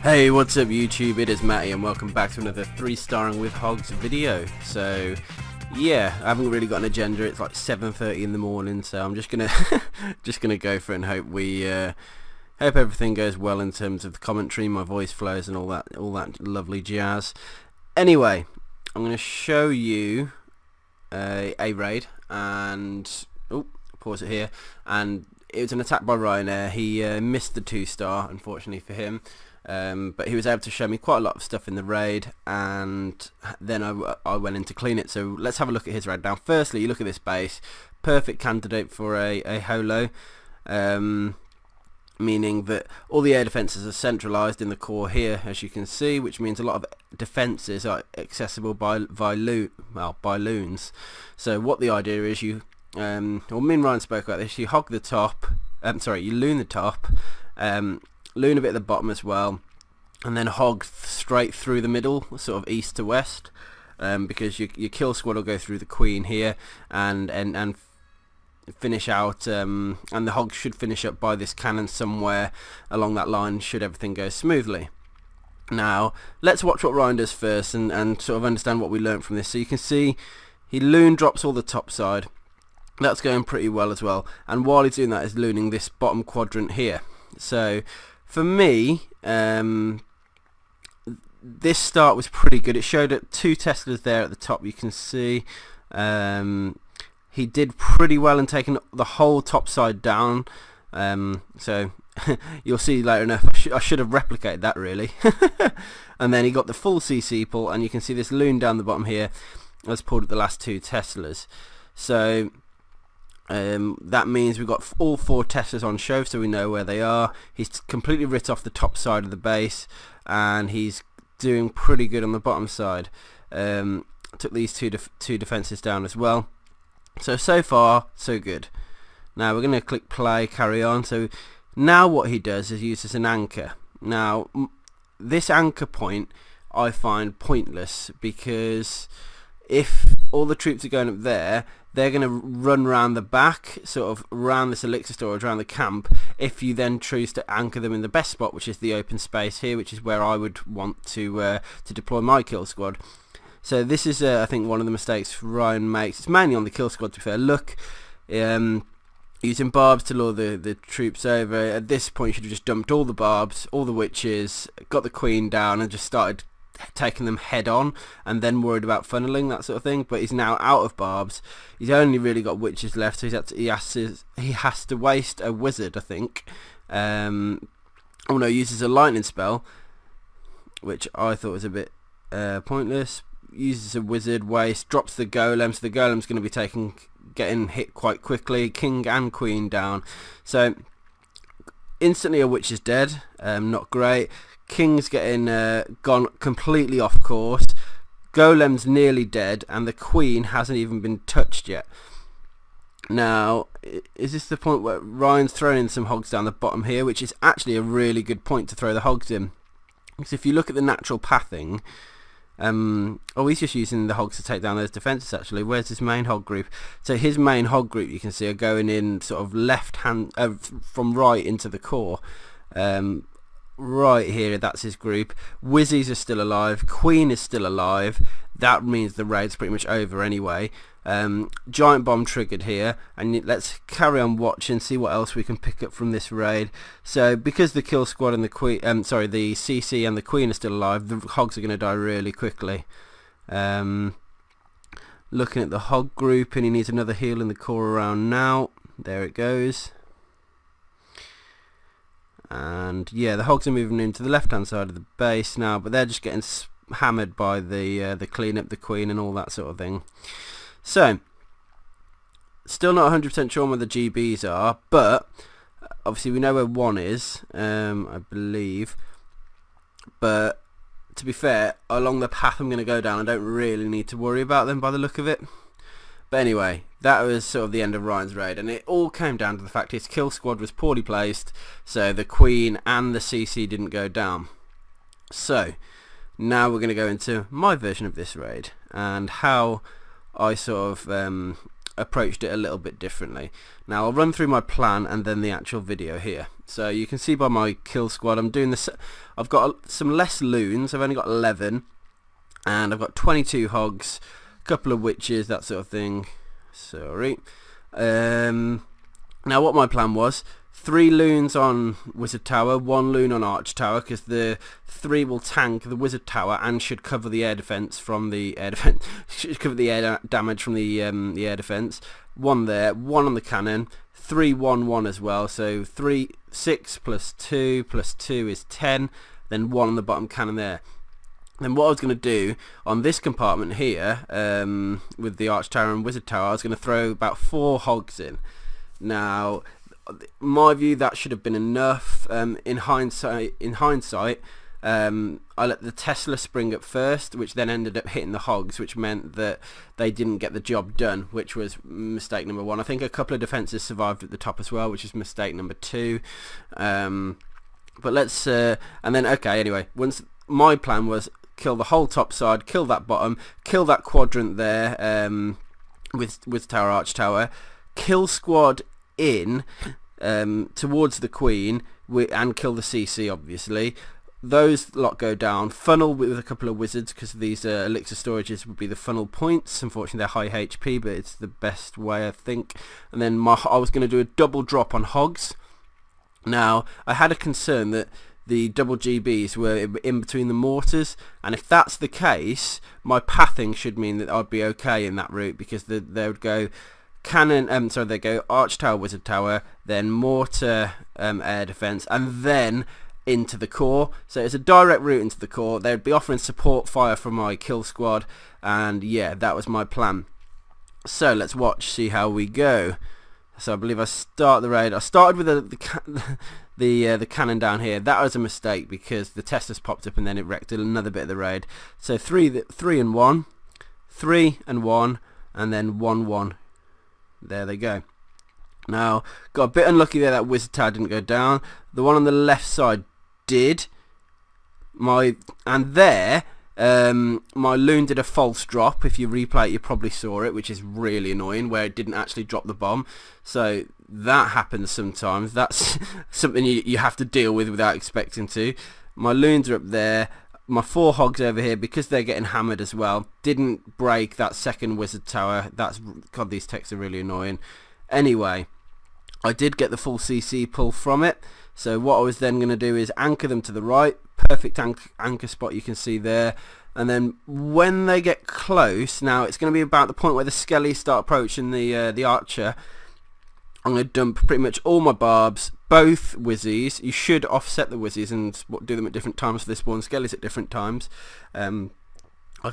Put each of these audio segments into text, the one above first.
Hey, what's up YouTube? It is Matty and welcome back to another 3-starring with Hogs video. So yeah, I haven't really got an agenda. It's like 7:30 in the morning, so I'm just gonna go for it and hope everything goes well in terms of the commentary, my voice flows and all that lovely jazz. Anyway, I'm gonna show you a raid, and pause it here. And it was an attack by Ryan. He missed the 2-star, unfortunately for him. But he was able to show me quite a lot of stuff in the raid, and then I went in to clean it. So let's have a look at his raid now. Firstly, you look at this base, perfect candidate for a HoLo, meaning that all the air defences are centralised in the core here, as you can see, which means a lot of defences are accessible by loons. So what the idea is, me and Ryan spoke about this, you hog the top, you loon the top, loon a bit at the bottom as well, and then hog straight through the middle, sort of east to west, because your kill squad will go through the queen here and finish out, and the hog should finish up by this cannon somewhere along that line should everything go smoothly. Now let's watch what Ryan does first and sort of understand what we learned from this. So you can see he loon drops all the top side. That's going pretty well as well, and while he's doing that, he's looning this bottom quadrant here. So for me, this start was pretty good. It showed at 2 Teslas there at the top, you can see. He did pretty well in taking the whole top side down. So you'll see later enough, I should have replicated that really. And then he got the full CC pull, and you can see this loon down the bottom here has pulled at the last 2 Teslas. So that means we've got all 4 Teslas on show, so we know where they are. He's completely writ off the top side of the base, and he's doing pretty good on the bottom side. Took these two defences down as well. So far so good. Now we're going to click play, carry on. So now what he does is use as an anchor. Now this anchor point I find pointless, because if all the troops are going up there, they're going to run around the back, sort of around this elixir storage, around the camp, if you then choose to anchor them in the best spot, which is the open space here, which is where I would want to deploy my kill squad. So this is, I think, one of the mistakes Ryan makes. It's mainly on the kill squad, to be fair. Look, using barbs to lure the troops over. At this point, you should have just dumped all the barbs, all the witches, got the queen down, and just started taking them head on, and then worried about funneling, that sort of thing. But he's now out of barbs. He's only really got witches left, so he has to waste a wizard, I think. Uses a lightning spell, which I thought was a bit pointless. Uses a wizard, waste, drops the golem, so the golem's going to be getting hit quite quickly. King and queen down, so instantly a witch is dead. Not great. King's getting gone completely off course. Golem's nearly dead, and the queen hasn't even been touched yet. Now, is this the point where Ryan's throwing in some hogs down the bottom here, which is actually a really good point to throw the hogs in? Because if you look at the natural pathing, he's just using the hogs to take down those defences actually. Where's his main hog group? So his main hog group, you can see, are going in sort of left hand, from right into the core. Right here, that's his group. Wizzies are still alive, queen is still alive. That means the raid's pretty much over anyway. Giant bomb triggered here, and let's carry on watching, see what else we can pick up from this raid. So because the kill squad and the queen, the CC and the queen are still alive, the hogs are going to die really quickly. Looking at the hog group, and he needs another heal in the core around now. There it goes. And yeah, the hogs are moving into the left hand side of the base now, but they're just getting hammered by the clean up the queen and all that sort of thing. So still not 100% sure where the GBs are, but obviously we know where 1 is, I believe. But to be fair, along the path I'm going to go down, I don't really need to worry about them by the look of it. But anyway, that was sort of the end of Ryan's raid, and it all came down to the fact his kill squad was poorly placed, so the queen and the CC didn't go down. So now we're going to go into my version of this raid and how I sort of approached it a little bit differently. Now I'll run through my plan and then the actual video here. So you can see by my kill squad, I'm doing this. I've got some less loons. I've only got 11, and I've got 22 hogs, a couple of witches, that sort of thing. Sorry. Now what my plan was: 3 loons on wizard tower, 1 loon on arch tower, because the 3 will tank the wizard tower and should cover the air defense from the air defense. Should cover the air damage from the air defense. 1 there, 1 on the cannon, 3 1 1 as well. So 6 plus 2 plus 2 is 10. Then 1 on the bottom cannon there. Then what I was going to do on this compartment here, with the arch tower and wizard tower, I was going to throw about 4 hogs in. Now, in my view, that should have been enough. In hindsight, I let the Tesla spring up first, which then ended up hitting the hogs, which meant that they didn't get the job done, which was mistake number 1. I think a couple of defences survived at the top as well, which is mistake number 2. But let's and then anyway, once my plan was kill the whole top side, kill that bottom, kill that quadrant there, with tower arch tower, kill squad in towards the queen, and kill the CC obviously. Those lot go down, funnel with a couple of wizards, because these elixir storages would be the funnel points. Unfortunately they're high HP, but it's the best way I think. And then I was going to do a double drop on hogs. Now I had a concern that the double GBs were in between the mortars, and if that's the case, my pathing should mean that I'd be okay in that route, because they would go cannon, they go arch tower, wizard tower, then mortar, air defense, and then into the core. So it's a direct route into the core. They'd be offering support fire from my kill squad, and yeah, that was my plan. So let's see how we go. So I believe I start the raid. I started with the cannon down here. That was a mistake because the Teslas popped up and then it wrecked another bit of the raid. So 3 and 1, 3 and 1, and then 1 1. There they go. Now got a bit unlucky there, that wizard tower didn't go down. The one on the left side did. My loon did a false drop. If you replay it, you probably saw it, which is really annoying, where it didn't actually drop the bomb. So that happens sometimes. That's something you have to deal with without expecting to. My loons are up there. My 4 hogs over here, because they're getting hammered as well, didn't break that second wizard tower. God, these techs are really annoying. Anyway, I did get the full CC pull from it. So what I was then going to do is anchor them to the right. Perfect anchor spot you can see there. And then when they get close, now it's going to be about the point where the skellies start approaching the archer. I'm going to dump pretty much all my barbs, both whizzies. You should offset the whizzies and do them at different times for this spawn skellies at different times. I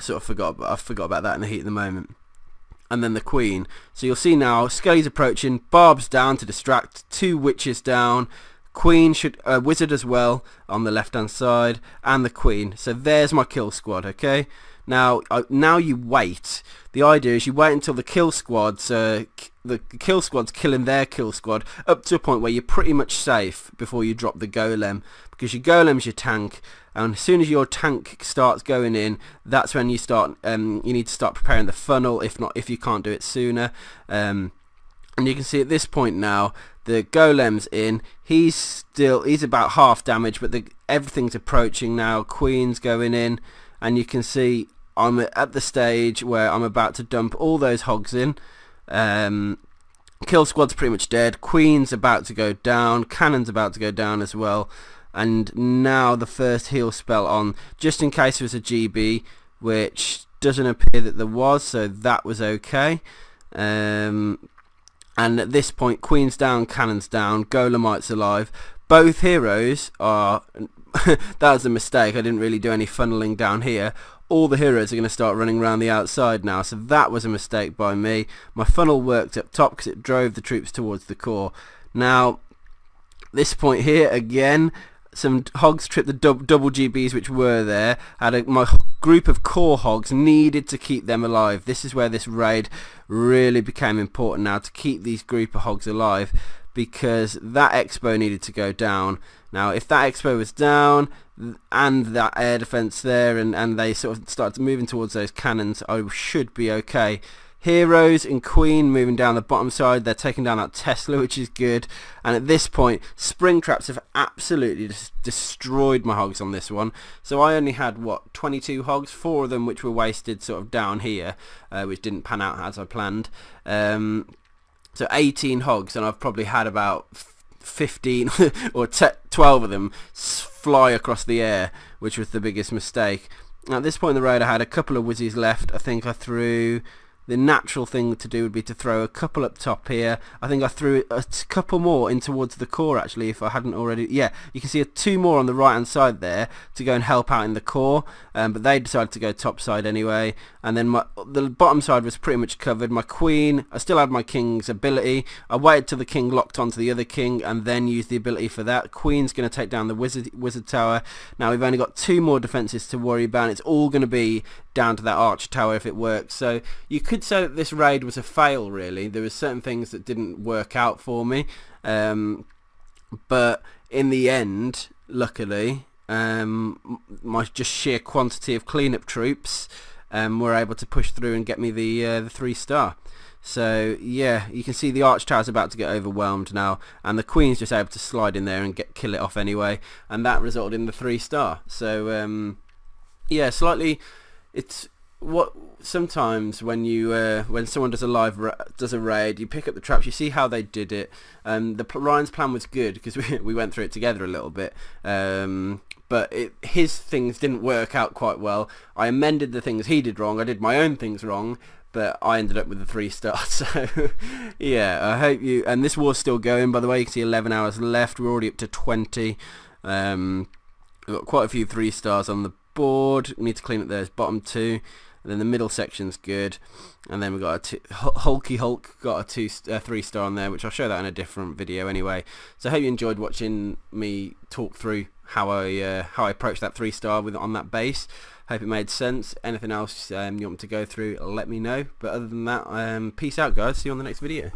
sort of forgot about that in the heat of the moment. And then the queen. So you'll see now, skellies approaching, barbs down to distract, 2 witches down, queen wizard as well on the left hand side, and the queen. So there's my kill squad. Okay, now you wait. The idea is you wait until the kill squad's killing their kill squad up to a point where you're pretty much safe before you drop the golem, because your golem's your tank, and as soon as your tank starts going in, that's when you need to start preparing the funnel, if you can't do it sooner. And you can see at this point now, the golem's in. He's about half damage, but everything's approaching now. Queen's going in, and you can see I'm at the stage where I'm about to dump all those hogs in. Kill squad's pretty much dead. Queen's about to go down. Cannon's about to go down as well. And now the first heal spell on, just in case there was a GB, which doesn't appear that there was, so that was okay. And at this point, Queen's down, Cannon's down, Golemite's alive. Both heroes are... that was a mistake. I didn't really do any funneling down here. All the heroes are going to start running around the outside now, so that was a mistake by me. My funnel worked up top because it drove the troops towards the core. Now, this point here, again, some hogs tripped the double GBs which were there. My group of core hogs needed to keep them alive. This is where this raid really became important now, to keep these group of hogs alive, because that expo needed to go down. Now if that expo was down and that air defense there, and they sort of started moving towards those cannons, I should be okay. Heroes and Queen moving down the bottom side. They're taking down that Tesla, which is good. And at this point, spring traps have absolutely destroyed my hogs on this one. So I only had, what, 22 hogs, 4 of them which were wasted sort of down here, which didn't pan out as I planned. So 18 hogs, and I've probably had about 15 or 12 of them fly across the air, which was the biggest mistake. At this point in the raid, I had a couple of Wizzies left. I think I threw... The natural thing to do would be to throw a couple up top here. I think I threw a couple more in towards the core, actually, if I hadn't already. Yeah, you can see 2 more on the right hand side there to go and help out in the core, but they decided to go top side anyway. And then the bottom side was pretty much covered. My queen, I still had my king's ability. I waited till the king locked onto the other king and then used the ability for that. Queen's going to take down the wizard tower. Now we've only got 2 more defenses to worry about. It's all going to be down to that archer tower if it works. So you could say that this raid was a fail, really. There were certain things that didn't work out for me, but in the end, luckily, my just sheer quantity of cleanup troops were able to push through and get me the 3-star. So yeah, you can see the arch tower's about to get overwhelmed now, and the queen's just able to slide in there and kill it off anyway, and that resulted in the 3-star. So yeah, slightly. It's what sometimes when you when someone does a raid, you pick up the traps, you see how they did it. Ryan's plan was good because we went through it together a little bit, but his things didn't work out quite well. I amended the things he did wrong. I did my own things wrong, but I ended up with the 3-star. So yeah, I hope you. And this war's still going, by the way. You can see 11 hours left. We're already up to 20. We've got quite a few 3-stars on the board. We need to clean up those bottom 2, and then the middle section's good, and then we got Hulky Hulk got a 3-star on there, which I'll show that in a different video anyway. So I hope you enjoyed watching me talk through how I approached that 3-star on that base. Hope it made sense. Anything else you want me to go through, let me know. But other than that, peace out, guys. See you on the next video.